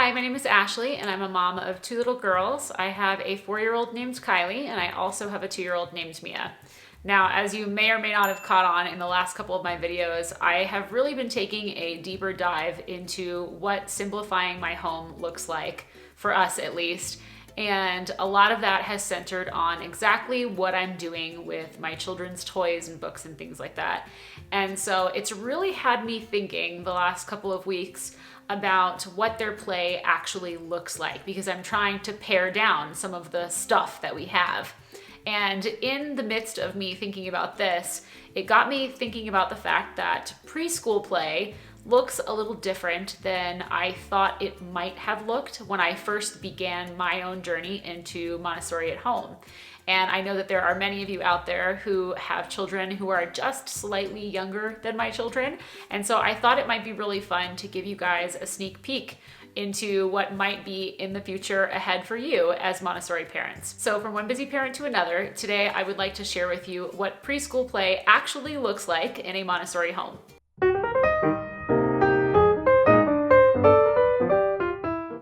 Hi, my name is Ashley and I'm a mom of two little girls. I have a 4-year-old named Kylie and I also have a 2-year-old named Mia. Now, as you may or may not have caught on in the last couple of my videos, I have really been taking a deeper dive into what simplifying my home looks like, for us at least. And a lot of that has centered on exactly what I'm doing with my children's toys and books and things like that. And so it's really had me thinking the last couple of weeks about what their play actually looks like, because I'm trying to pare down some of the stuff that we have. And in the midst of me thinking about this, it got me thinking about the fact that preschool play looks a little different than I thought it might have looked when I first began my own journey into Montessori at home. And I know that there are many of you out there who have children who are just slightly younger than my children. And so I thought it might be really fun to give you guys a sneak peek into what might be in the future ahead for you as Montessori parents. So from one busy parent to another, today I would like to share with you what preschool play actually looks like in a Montessori home.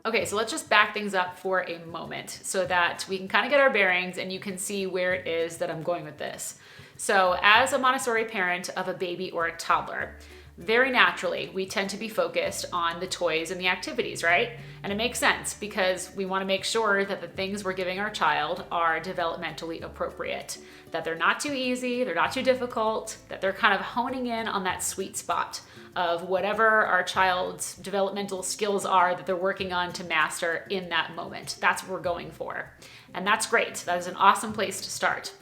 Okay, so let's just back things up for a moment so that we can kind of get our bearings and you can see where it is that I'm going with this. So as a Montessori parent of a baby or a toddler, very naturally, we tend to be focused on the toys and the activities, right? And it makes sense because we want to make sure that the things we're giving our child are developmentally appropriate, that they're not too easy, they're not too difficult, that they're kind of honing in on that sweet spot of whatever our child's developmental skills are that they're working on to master in that moment. That's what we're going for. And that's great. That is an awesome place to start.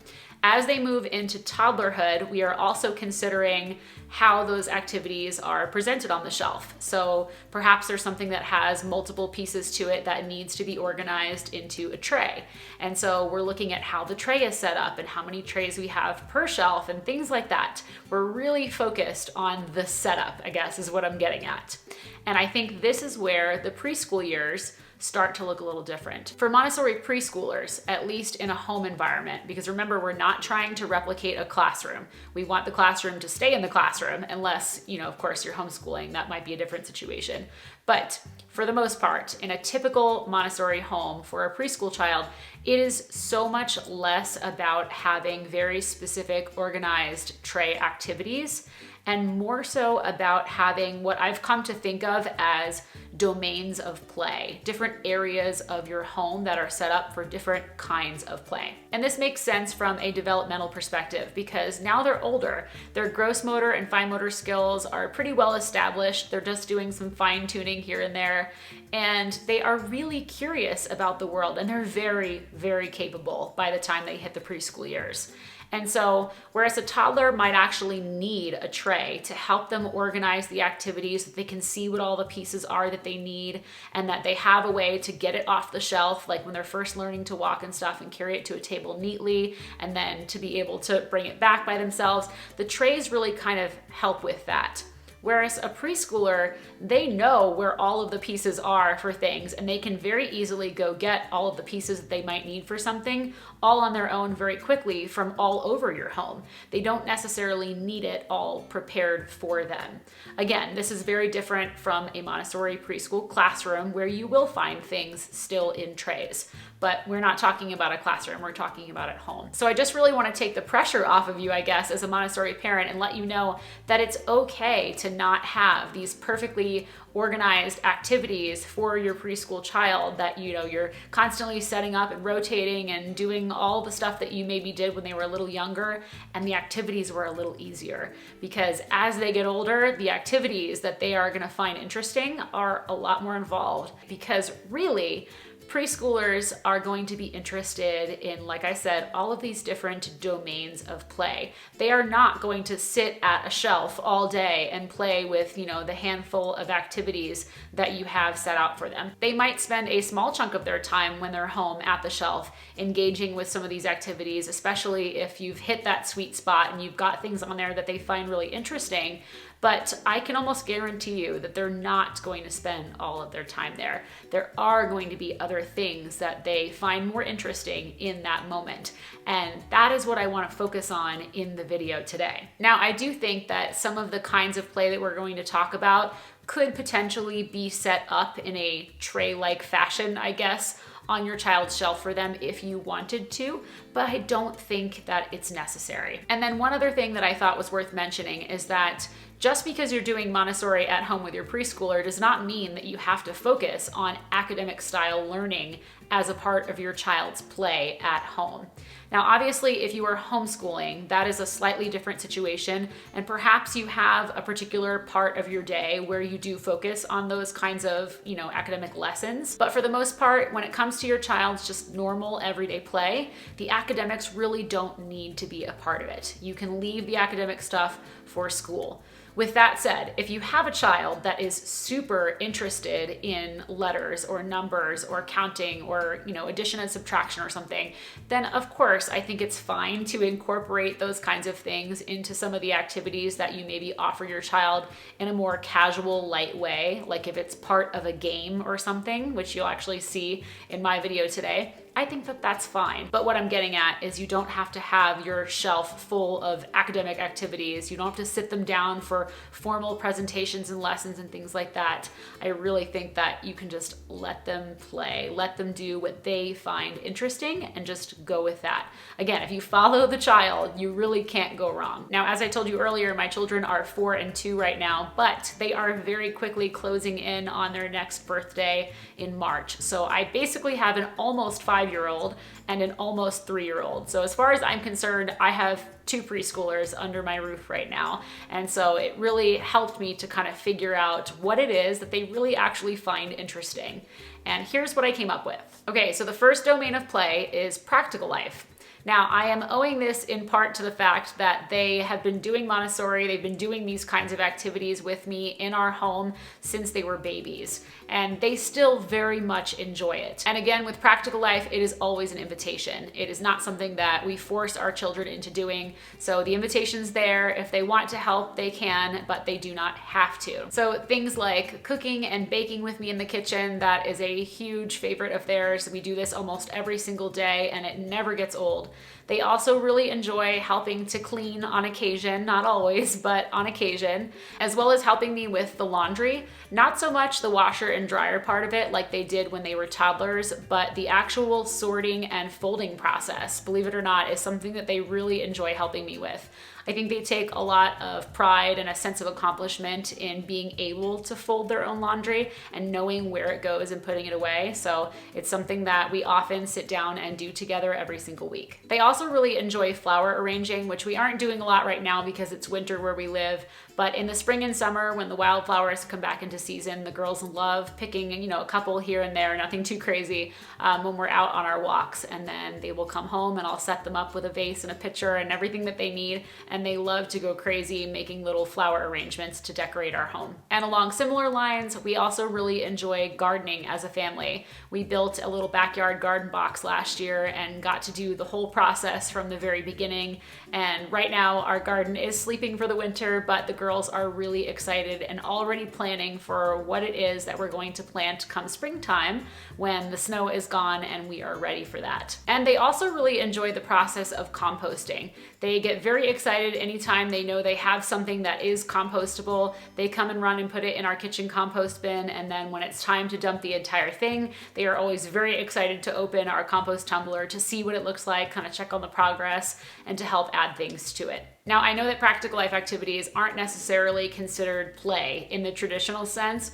As they move into toddlerhood, we are also considering how those activities are presented on the shelf. So perhaps there's something that has multiple pieces to it that needs to be organized into a tray. And so we're looking at how the tray is set up and how many trays we have per shelf and things like that. We're really focused on the setup, I guess, is what I'm getting at. And I think this is where the preschool years start to look a little different. For Montessori preschoolers, at least in a home environment, because remember, we're not trying to replicate a classroom. We want the classroom to stay in the classroom unless, of course, you're homeschooling. That might be a different situation. But for the most part, in a typical Montessori home for a preschool child, it is so much less about having very specific organized tray activities and more so about having what I've come to think of as domains of play, different areas of your home that are set up for different kinds of play. And this makes sense from a developmental perspective because now they're older. Their gross motor and fine motor skills are pretty well established. They're just doing some fine tuning here and there. And they are really curious about the world and they're very, very capable by the time they hit the preschool years. And so, whereas a toddler might actually need a tray to help them organize the activities, that they can see what all the pieces are that they need, and that they have a way to get it off the shelf, like when they're first learning to walk and stuff, and carry it to a table neatly, and then to be able to bring it back by themselves, the trays really kind of help with that. Whereas a preschooler, they know where all of the pieces are for things and they can very easily go get all of the pieces that they might need for something all on their own very quickly from all over your home. They don't necessarily need it all prepared for them. Again, this is very different from a Montessori preschool classroom where you will find things still in trays. But we're not talking about a classroom, we're talking about at home. So I just really want to take the pressure off of you, I guess, as a Montessori parent and let you know that it's okay to not have these perfectly organized activities for your preschool child that you're constantly setting up and rotating and doing all the stuff that you maybe did when they were a little younger and the activities were a little easier, because as they get older, the activities that they are going to find interesting are a lot more involved, because really preschoolers are going to be interested in, like I said, all of these different domains of play. They are not going to sit at a shelf all day and play with, the handful of activities that you have set out for them. They might spend a small chunk of their time when they're home at the shelf engaging with some of these activities, especially if you've hit that sweet spot and you've got things on there that they find really interesting. But I can almost guarantee you that they're not going to spend all of their time there. There are going to be other things that they find more interesting in that moment. And that is what I want to focus on in the video today. Now, I do think that some of the kinds of play that we're going to talk about could potentially be set up in a tray-like fashion, I guess, on your child's shelf for them if you wanted to, but I don't think that it's necessary. And then one other thing that I thought was worth mentioning is that just because you're doing Montessori at home with your preschooler does not mean that you have to focus on academic style learning as a part of your child's play at home. Now, obviously, if you are homeschooling, that is a slightly different situation, and perhaps you have a particular part of your day where you do focus on those kinds of, academic lessons. But for the most part, when it comes to your child's just normal everyday play, the academics really don't need to be a part of it. You can leave the academic stuff for school. With that said, if you have a child that is super interested in letters or numbers or counting or, addition and subtraction or something, then of course, I think it's fine to incorporate those kinds of things into some of the activities that you maybe offer your child in a more casual, light way, like if it's part of a game or something, which you'll actually see in my video today. I think that that's fine. But what I'm getting at is you don't have to have your shelf full of academic activities. You don't have to sit them down for formal presentations and lessons and things like that. I really think that you can just let them play, let them do what they find interesting and just go with that. Again, if you follow the child, you really can't go wrong. Now, as I told you earlier, my children are 4 and 2 right now, but they are very quickly closing in on their next birthday in March. So I basically have an almost 5-year-old and an almost 3-year-old. So as far as I'm concerned, I have 2 preschoolers under my roof right now. And so it really helped me to kind of figure out what it is that they really actually find interesting. And here's what I came up with. Okay, so the first domain of play is practical life. Now, I am owing this in part to the fact that they have been doing Montessori, they've been doing these kinds of activities with me in our home since they were babies, and they still very much enjoy it. And again, with practical life, it is always an invitation. It is not something that we force our children into doing, so the invitation's there. If they want to help, they can, but they do not have to. So things like cooking and baking with me in the kitchen, that is a huge favorite of theirs. We do this almost every single day, and it never gets old. They also really enjoy helping to clean on occasion, not always, but on occasion, as well as helping me with the laundry. Not so much the washer and dryer part of it like they did when they were toddlers, but the actual sorting and folding process, believe it or not, is something that they really enjoy helping me with. I think they take a lot of pride and a sense of accomplishment in being able to fold their own laundry and knowing where it goes and putting it away. So it's something that we often sit down and do together every single week. They also really enjoy flower arranging, which we aren't doing a lot right now because it's winter where we live. But in the spring and summer, when the wildflowers come back into season, the girls love picking, a couple here and there, nothing too crazy, when we're out on our walks. And then they will come home and I'll set them up with a vase and a pitcher and everything that they need. And they love to go crazy making little flower arrangements to decorate our home. And along similar lines, we also really enjoy gardening as a family. We built a little backyard garden box last year and got to do the whole process from the very beginning. And right now our garden is sleeping for the winter, but the girls are really excited and already planning for what it is that we're going to plant come springtime when the snow is gone and we are ready for that. And they also really enjoy the process of composting. They get very excited anytime they know they have something that is compostable. They come and run and put it in our kitchen compost bin, and then when it's time to dump the entire thing, they are always very excited to open our compost tumbler to see what it looks like, kind of check on the progress, and to help add things to it. Now, I know that practical life activities aren't necessarily considered play in the traditional sense,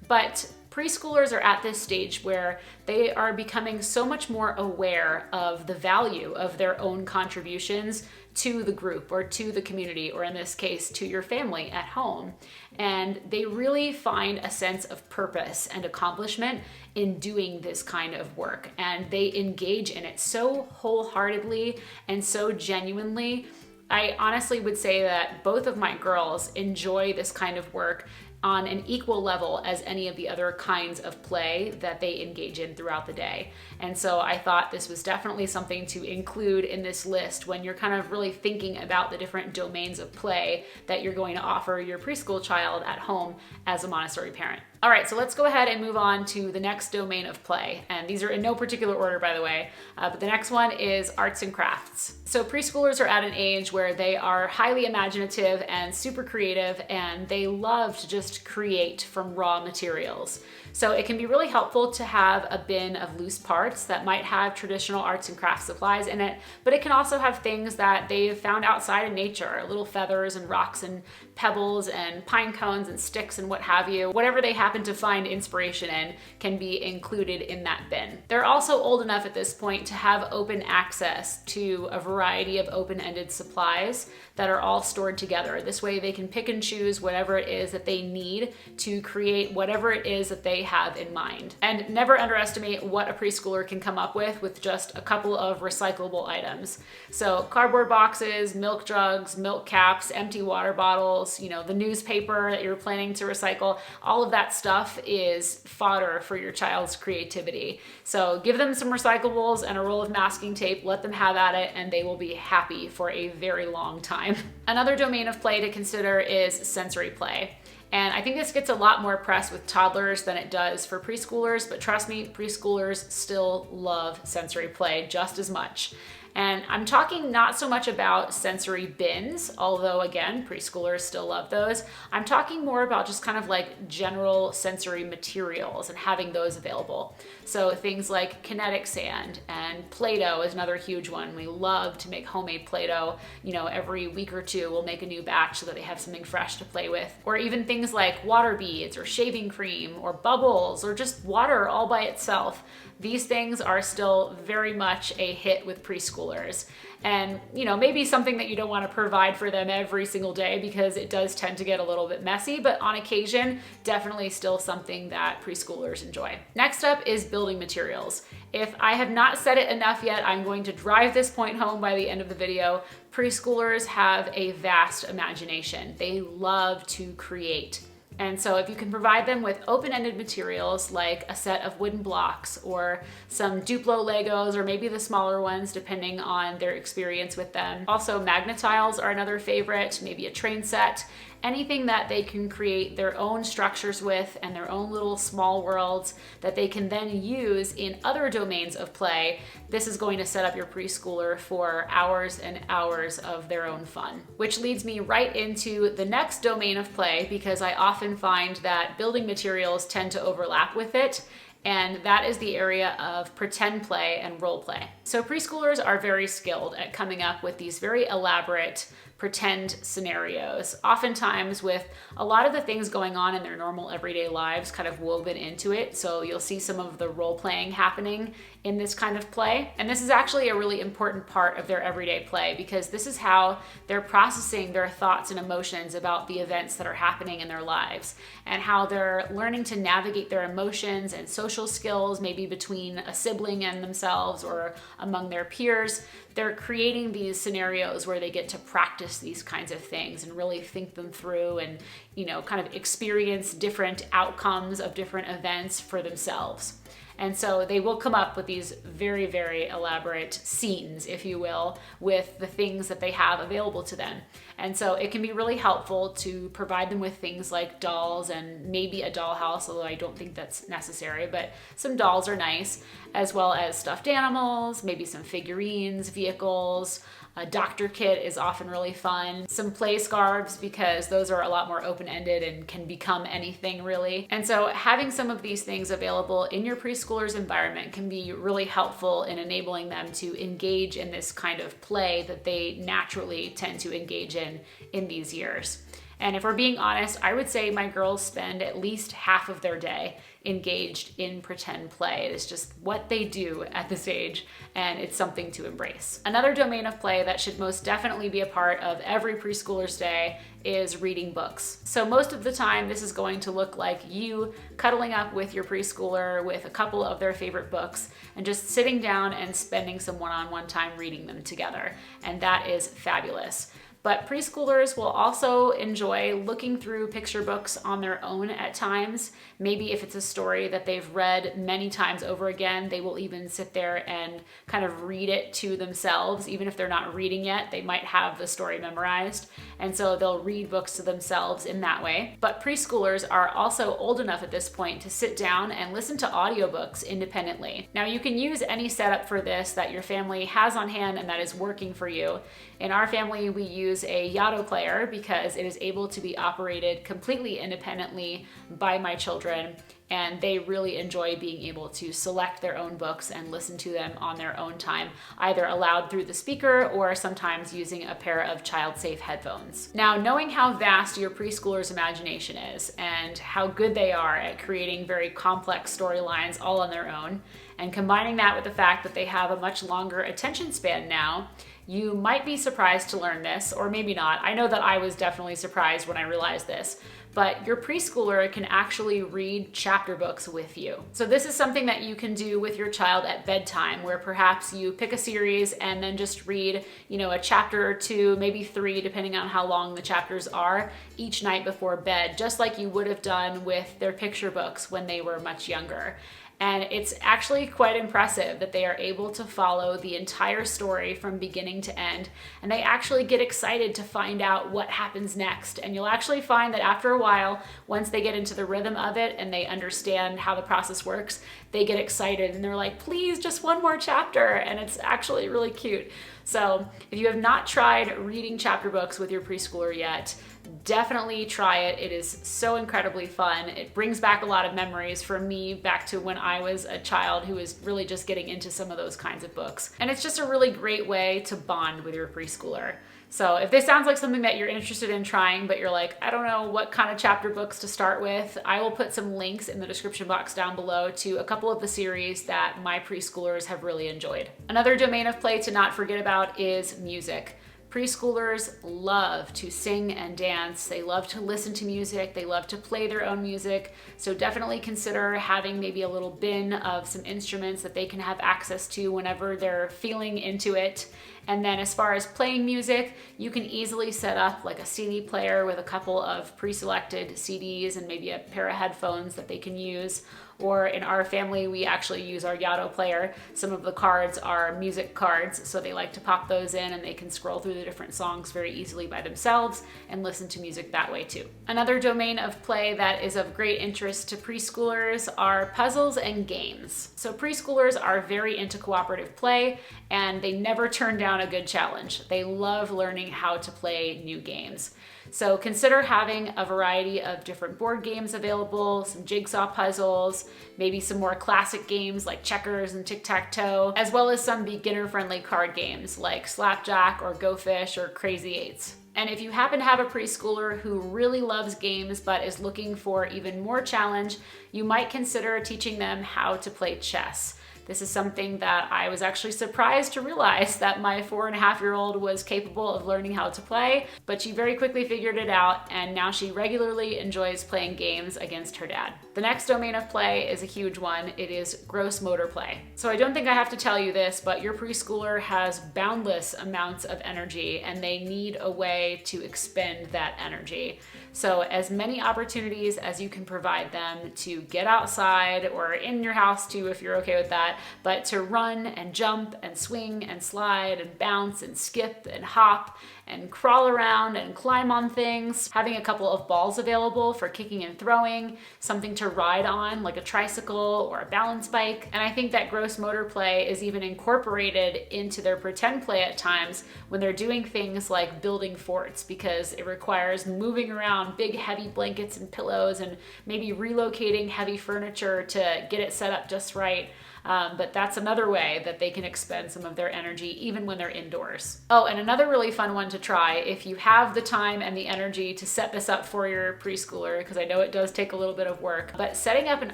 but preschoolers are at this stage where they are becoming so much more aware of the value of their own contributions to the group or to the community, or in this case, to your family at home. And they really find a sense of purpose and accomplishment in doing this kind of work. And they engage in it so wholeheartedly and so genuinely. I honestly would say that both of my girls enjoy this kind of work on an equal level as any of the other kinds of play that they engage in throughout the day. And so I thought this was definitely something to include in this list when you're kind of really thinking about the different domains of play that you're going to offer your preschool child at home as a Montessori parent. All right, so let's go ahead and move on to the next domain of play. And these are in no particular order, by the way, but the next one is arts and crafts. So preschoolers are at an age where they are highly imaginative and super creative, and they love to just create from raw materials. So it can be really helpful to have a bin of loose parts that might have traditional arts and crafts supplies in it, but it can also have things that they've found outside in nature, little feathers and rocks and pebbles and pine cones and sticks and what have you. Whatever they happen to find inspiration in can be included in that bin. They're also old enough at this point to have open access to a variety of open-ended supplies that are all stored together. This way they can pick and choose whatever it is that they need to create whatever it is that they have in mind. And never underestimate what a preschooler can come up with just a couple of recyclable items. So cardboard boxes, milk jugs, milk caps, empty water bottles, you know, the newspaper that you're planning to recycle, all of that stuff is fodder for your child's creativity. So give them some recyclables and a roll of masking tape, let them have at it, and they will be happy for a very long time. Another domain of play to consider is sensory play. And I think this gets a lot more press with toddlers than it does for preschoolers, but trust me, preschoolers still love sensory play just as much. And I'm talking not so much about sensory bins, although again, preschoolers still love those. I'm talking more about just kind of like general sensory materials and having those available. So things like kinetic sand and Play-Doh is another huge one. We love to make homemade Play-Doh. You know, every week or two we'll make a new batch so that they have something fresh to play with. Or even things like water beads or shaving cream or bubbles or just water all by itself. These things are still very much a hit with preschoolers. And, you know, maybe something that you don't want to provide for them every single day because it does tend to get a little bit messy, but on occasion, definitely still something that preschoolers enjoy. Next up is building materials. If I have not said it enough yet, I'm going to drive this point home by the end of the video. Preschoolers have a vast imagination. They love to create. And so if you can provide them with open-ended materials like a set of wooden blocks or some Duplo Legos, or maybe the smaller ones depending on their experience with them. Also, Magnetiles are another favorite, maybe a train set. Anything that they can create their own structures with and their own little small worlds that they can then use in other domains of play. This is going to set up your preschooler for hours and hours of their own fun. Which leads me right into the next domain of play, because I often find that building materials tend to overlap with it. And that is the area of pretend play and role play. So preschoolers are very skilled at coming up with these very elaborate pretend scenarios, oftentimes with a lot of the things going on in their normal everyday lives kind of woven into it. So you'll see some of the role playing happening in this kind of play. And this is actually a really important part of their everyday play, because this is how they're processing their thoughts and emotions about the events that are happening in their lives, and how they're learning to navigate their emotions and social skills, maybe between a sibling and themselves or among their peers. They're creating these scenarios where they get to practice these kinds of things and really think them through and, you know, kind of experience different outcomes of different events for themselves. And so they will come up with these very, very elaborate scenes, if you will, with the things that they have available to them. And so it can be really helpful to provide them with things like dolls and maybe a dollhouse, although I don't think that's necessary, but some dolls are nice, as well as stuffed animals, maybe some figurines, vehicles. A doctor kit is often really fun. Some play scarves, because those are a lot more open-ended and can become anything really. And so having some of these things available in your preschooler's environment can be really helpful in enabling them to engage in this kind of play that they naturally tend to engage in these years. And if we're being honest, I would say my girls spend at least half of their day engaged in pretend play. It is just what they do at this age, and it's something to embrace. Another domain of play that should most definitely be a part of every preschooler's day is reading books. So most of the time, this is going to look like you cuddling up with your preschooler with a couple of their favorite books and just sitting down and spending some one-on-one time reading them together. And that is fabulous. But preschoolers will also enjoy looking through picture books on their own at times. Maybe if it's a story that they've read many times over again, they will even sit there and kind of read it to themselves. Even if they're not reading yet, they might have the story memorized. And so they'll read books to themselves in that way. But preschoolers are also old enough at this point to sit down and listen to audiobooks independently. Now, you can use any setup for this that your family has on hand and that is working for you. In our family, we use a Yotto player because it is able to be operated completely independently by my children, and they really enjoy being able to select their own books and listen to them on their own time, either aloud through the speaker or sometimes using a pair of child-safe headphones. Now, knowing how vast your preschooler's imagination is and how good they are at creating very complex storylines all on their own, and combining that with the fact that they have a much longer attention span now, you might be surprised to learn this, or maybe not. I know that I was definitely surprised when I realized this, but your preschooler can actually read chapter books with you. So this is something that you can do with your child at bedtime, where perhaps you pick a series and then just read, a chapter or two, maybe 3, depending on how long the chapters are, each night before bed, just like you would have done with their picture books when they were much younger. And it's actually quite impressive that they are able to follow the entire story from beginning to end. And they actually get excited to find out what happens next. And you'll actually find that after a while, once they get into the rhythm of it and they understand how the process works, they get excited and they're like, please, just one more chapter. And it's actually really cute. So if you have not tried reading chapter books with your preschooler yet, definitely try it. It is so incredibly fun. It brings back a lot of memories for me back to when I was a child who was really just getting into some of those kinds of books. And it's just a really great way to bond with your preschooler. So if this sounds like something that you're interested in trying, but you're like, I don't know what kind of chapter books to start with, I will put some links in the description box down below to a couple of the series that my preschoolers have really enjoyed. Another domain of play to not forget about is music. Preschoolers love to sing and dance. They love to listen to music. They love to play their own music. So definitely consider having maybe a little bin of some instruments that they can have access to whenever they're feeling into it. And then as far as playing music, you can easily set up like a CD player with a couple of pre-selected CDs and maybe a pair of headphones that they can use. Or in our family, we actually use our Yotto player. Some of the cards are music cards, so they like to pop those in and they can scroll through the different songs very easily by themselves and listen to music that way too. Another domain of play that is of great interest to preschoolers are puzzles and games. So preschoolers are very into cooperative play and they never turn down a good challenge. They love learning how to play new games. So consider having a variety of different board games available, some jigsaw puzzles, maybe some more classic games like checkers and tic-tac-toe, as well as some beginner-friendly card games like Slapjack or Go Fish or Crazy Eights. And if you happen to have a preschooler who really loves games but is looking for even more challenge, you might consider teaching them how to play chess. This is something that I was actually surprised to realize that my 4.5-year-old was capable of learning how to play, but she very quickly figured it out, and now she regularly enjoys playing games against her dad. The next domain of play is a huge one. It is gross motor play. So I don't think I have to tell you this, but your preschooler has boundless amounts of energy, and they need a way to expend that energy. So as many opportunities as you can provide them to get outside, or in your house too if you're okay with that, but to run and jump and swing and slide and bounce and skip and hop and crawl around and climb on things, having a couple of balls available for kicking and throwing, something to ride on like a tricycle or a balance bike. And I think that gross motor play is even incorporated into their pretend play at times when they're doing things like building forts, because it requires moving around big heavy blankets and pillows and maybe relocating heavy furniture to get it set up just right. But that's another way that they can expend some of their energy even when they're indoors. Oh, and another really fun one to try if you have the time and the energy to set this up for your preschooler, because I know it does take a little bit of work, but setting up an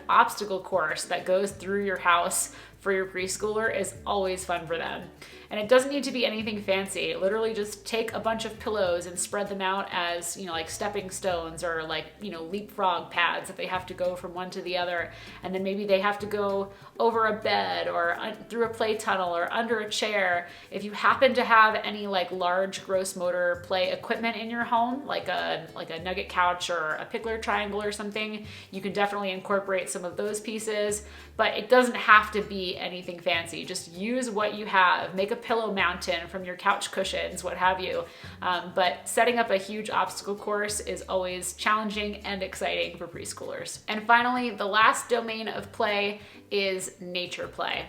obstacle course that goes through your house for your preschooler is always fun for them. And it doesn't need to be anything fancy. Literally just take a bunch of pillows and spread them out as, like stepping stones or like, leapfrog pads if they have to go from one to the other. And then maybe they have to go over a bed or through a play tunnel or under a chair. If you happen to have any like large gross motor play equipment in your home, like a nugget couch or a pickler triangle or something, you can definitely incorporate some of those pieces, but it doesn't have to be anything fancy. Just use what you have. Make a pillow mountain from your couch cushions, what have you. But setting up a huge obstacle course is always challenging and exciting for preschoolers. And finally, the last domain of play is nature play.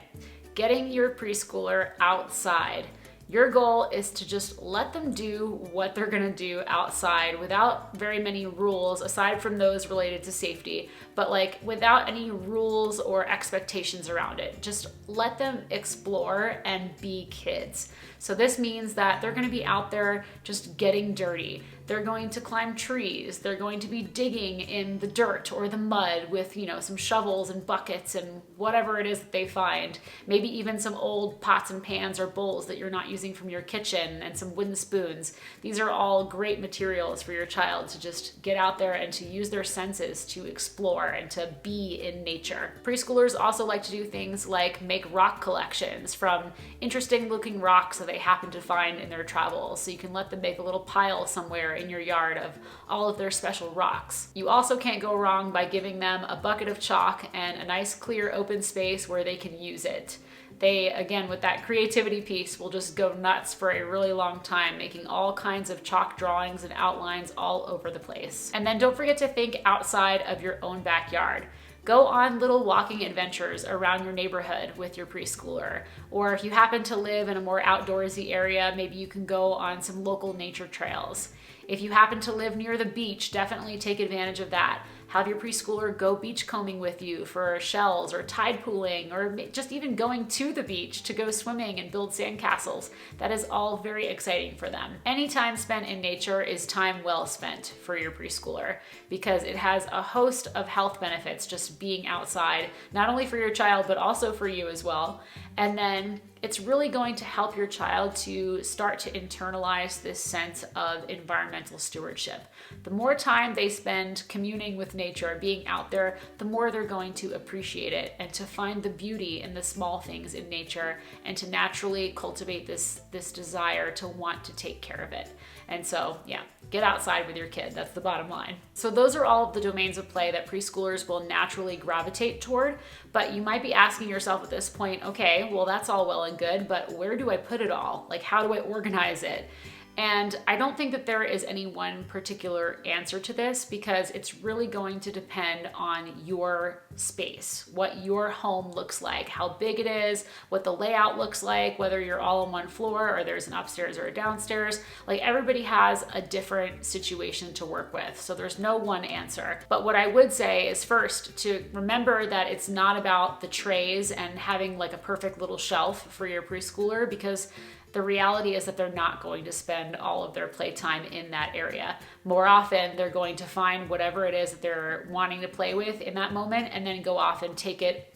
Getting your preschooler outside. Your goal is to just let them do what they're gonna do outside without very many rules, aside from those related to safety, but like without any rules or expectations around it. Just let them explore and be kids. So this means that they're gonna be out there just getting dirty. They're going to climb trees. They're going to be digging in the dirt or the mud with, some shovels and buckets and whatever it is that they find. Maybe even some old pots and pans or bowls that you're not using from your kitchen and some wooden spoons. These are all great materials for your child to just get out there and to use their senses to explore and to be in nature. Preschoolers also like to do things like make rock collections from interesting looking rocks that they happen to find in their travels. So you can let them make a little pile somewhere in your yard of all of their special rocks. You also can't go wrong by giving them a bucket of chalk and a nice clear open space where they can use it. They, again, with that creativity piece, will just go nuts for a really long time, making all kinds of chalk drawings and outlines all over the place. And then don't forget to think outside of your own backyard. Go on little walking adventures around your neighborhood with your preschooler. Or if you happen to live in a more outdoorsy area, maybe you can go on some local nature trails. If you happen to live near the beach, definitely take advantage of that. Have your preschooler go beachcombing with you for shells or tide pooling, or just even going to the beach to go swimming and build sandcastles. That is all very exciting for them. Any time spent in nature is time well spent for your preschooler because it has a host of health benefits just being outside, not only for your child, but also for you as well. And then it's really going to help your child to start to internalize this sense of environmental stewardship. The more time they spend communing with nature, being out there, the more they're going to appreciate it and to find the beauty in the small things in nature and to naturally cultivate this desire to want to take care of it. And so, yeah, get outside with your kid. That's the bottom line. So those are all of the domains of play that preschoolers will naturally gravitate toward. But you might be asking yourself at this point, okay, well, that's all well and good, but where do I put it all? Like, how do I organize it? And I don't think that there is any one particular answer to this because it's really going to depend on your space, what your home looks like, how big it is, what the layout looks like, whether you're all on one floor or there's an upstairs or a downstairs. Like everybody has a different situation to work with. So there's no one answer. But what I would say is first to remember that it's not about the trays and having like a perfect little shelf for your preschooler because the reality is that they're not going to spend all of their playtime in that area. More often, they're going to find whatever it is that they're wanting to play with in that moment and then go off and take it,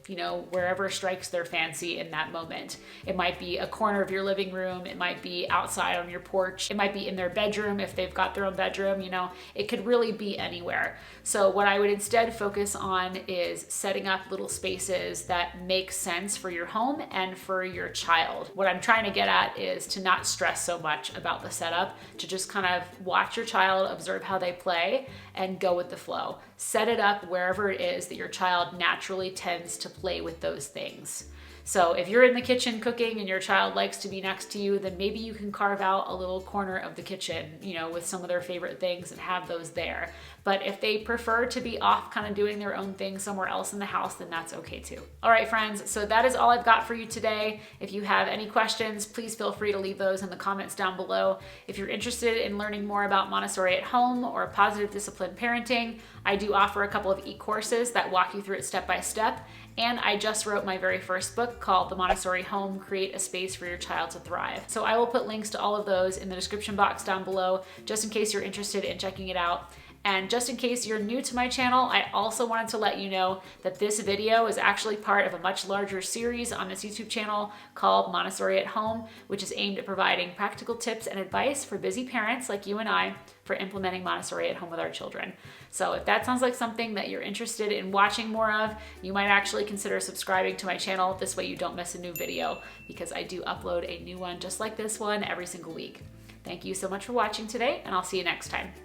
wherever strikes their fancy in that moment. It might be a corner of your living room. It might be outside on your porch. It might be in their bedroom if they've got their own bedroom. It could really be anywhere. So what I would instead focus on is setting up little spaces that make sense for your home and for your child. What I'm trying to get at is to not stress so much about the setup, to just kind of watch your child, observe how they play, and go with the flow. Set it up wherever it is that your child naturally tends to play with those things. So if you're in the kitchen cooking and your child likes to be next to you, then maybe you can carve out a little corner of the kitchen, with some of their favorite things and have those there. But if they prefer to be off kind of doing their own thing somewhere else in the house, then that's okay too. All right, friends, so that is all I've got for you today. If you have any questions, please feel free to leave those in the comments down below. If you're interested in learning more about Montessori at home or positive discipline parenting, I do offer a couple of e-courses that walk you through it step by step. And I just wrote my very first book called The Montessori Home, Create a Space for Your Child to Thrive. So I will put links to all of those in the description box down below, just in case you're interested in checking it out. And just in case you're new to my channel, I also wanted to let you know that this video is actually part of a much larger series on this YouTube channel called Montessori at Home, which is aimed at providing practical tips and advice for busy parents like you and I for implementing Montessori at home with our children. So if that sounds like something that you're interested in watching more of, you might actually consider subscribing to my channel. This way you don't miss a new video, because I do upload a new one just like this one every single week. Thank you so much for watching today, and I'll see you next time.